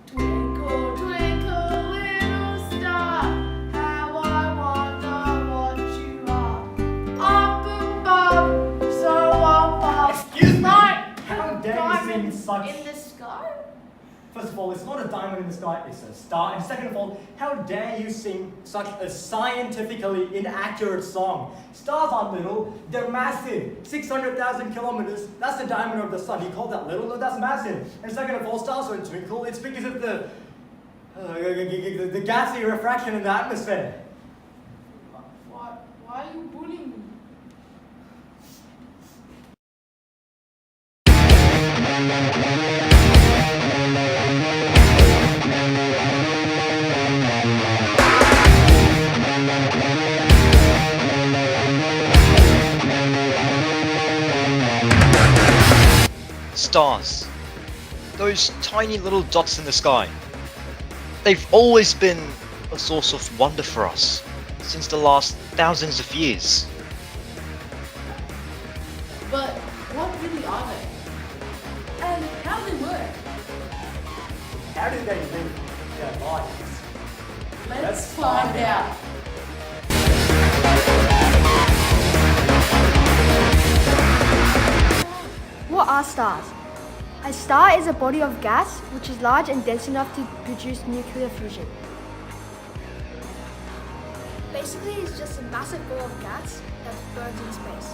Twinkle, twinkle, little star, how I wonder what you are. Up above, so above. Excuse me? Like How a dare you diamond sing such... in the sky? First of all, it's not a diamond in the sky, it's a star. And second of all, how dare you sing such a scientifically inaccurate song? Stars aren't little, they're massive. 600,000 kilometers, that's the diameter of the sun. You call that little? No, that's massive. And second of all, stars don't twinkle. It's because of the gassy refraction in the atmosphere. Why are you bullying me? Stars. Those tiny little dots in the sky. They've always been a source of wonder for us, since the last thousands of years. But what really are they? And how do they work? How do they live their lives? Let's find out. What are stars? A star is a body of gas which is large and dense enough to produce nuclear fusion. Basically, it's just a massive ball of gas that burns in space.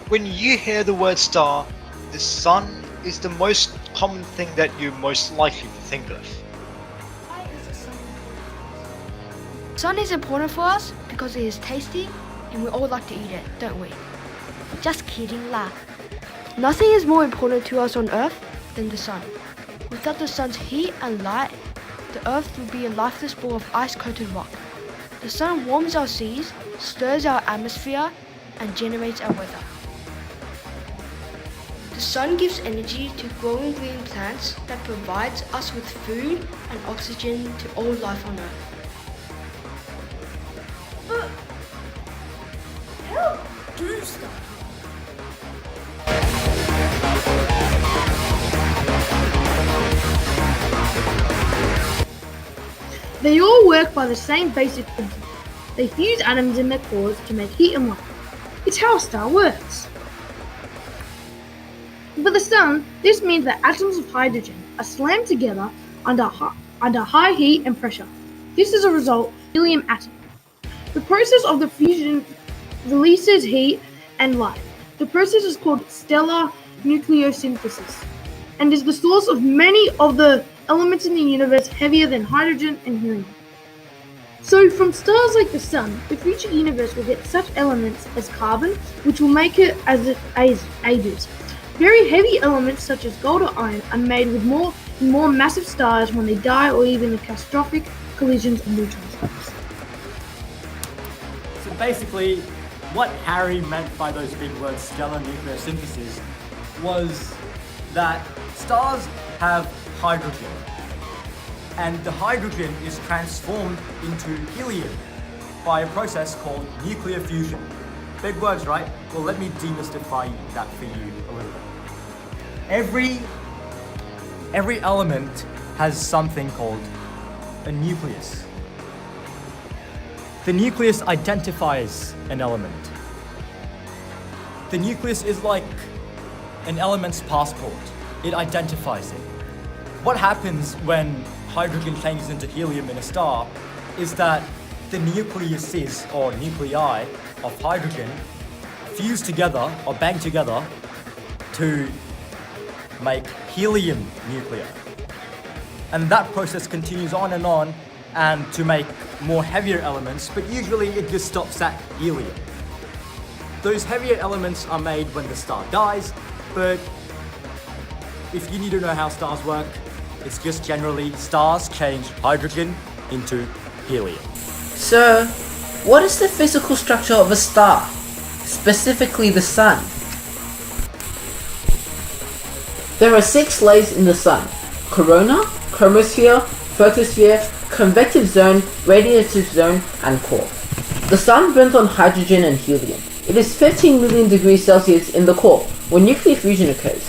When you hear the word star, the sun is the most common thing that you're most likely to think of. Why is the sun important? Sun is important for us because it is tasty and we all like to eat it, don't we? Just kidding lah. Nothing is more important to us on Earth than the sun. Without the sun's heat and light, the Earth would be a lifeless ball of ice-coated rock. The sun warms our seas, stirs our atmosphere, and generates our weather. The sun gives energy to growing green plants that provides us with food and oxygen to all life on Earth. But how do stars? They all work by the same basic principle. They fuse atoms in their cores to make heat and light. It's how a star works. For the sun, this means that atoms of hydrogen are slammed together under high heat and pressure. This is a result of helium atom. The process of the fusion releases heat and light. The process is called stellar nucleosynthesis and is the source of many of the elements in the universe heavier than hydrogen and helium. So from stars like the sun, the future universe will get such elements as carbon, which will make it as it ages. Very heavy elements such as gold or iron are made with more massive stars when they die or even in catastrophic collisions of neutron stars. So basically, what Harry meant by those big words, stellar nucleosynthesis, was that stars have hydrogen, and the hydrogen is transformed into helium by a process called nuclear fusion. Big words, right? Well, let me demystify that for you a little bit. Every element has something called a nucleus. The nucleus identifies an element. The nucleus is like an element's passport. It identifies it. What happens when hydrogen changes into helium in a star is that the nucleuses or nuclei of hydrogen fuse together or bang together to make helium nuclei. And that process continues on and to make more heavier elements, but usually it just stops at helium. Those heavier elements are made when the star dies, but if you need to know how stars work, it's just generally stars change hydrogen into helium. So, what is the physical structure of a star, specifically the sun? There are 6 layers in the sun: corona, chromosphere, photosphere, convective zone, radiative zone, and core. The sun burns on hydrogen and helium. It is 15 million degrees Celsius in the core when nuclear fusion occurs.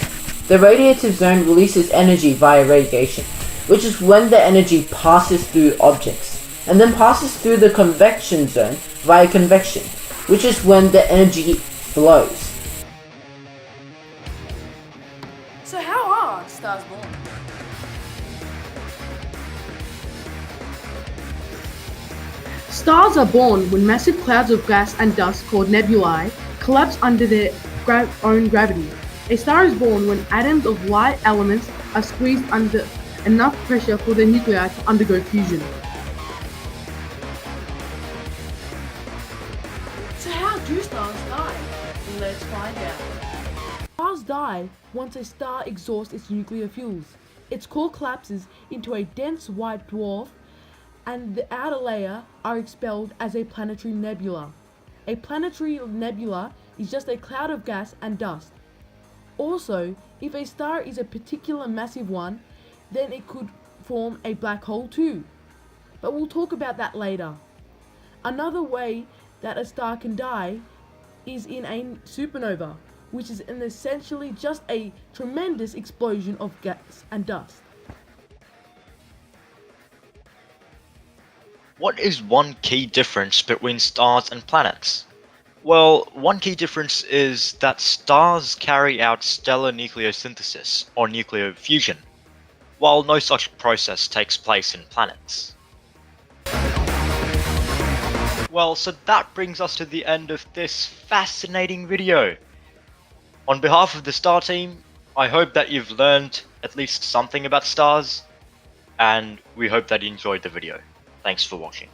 The radiative zone releases energy via radiation, which is when the energy passes through objects, and then passes through the convection zone via convection, which is when the energy flows. So how are stars born? Stars are born when massive clouds of gas and dust called nebulae collapse under their own gravity. A star is born when atoms of light elements are squeezed under enough pressure for the nuclei to undergo fusion. So how do stars die? Let's find out. Stars die once a star exhausts its nuclear fuels. Its core collapses into a dense white dwarf, and the outer layer are expelled as a planetary nebula. A planetary nebula is just a cloud of gas and dust. Also, if a star is a particular massive one, then it could form a black hole too. But we'll talk about that later. Another way that a star can die is in a supernova, which is essentially just a tremendous explosion of gas and dust. What is one key difference between stars and planets? Well, one key difference is that stars carry out stellar nucleosynthesis, or nuclear fusion, while no such process takes place in planets. Well, so that brings us to the end of this fascinating video. On behalf of the Star team, I hope that you've learned at least something about stars, and we hope that you enjoyed the video. Thanks for watching.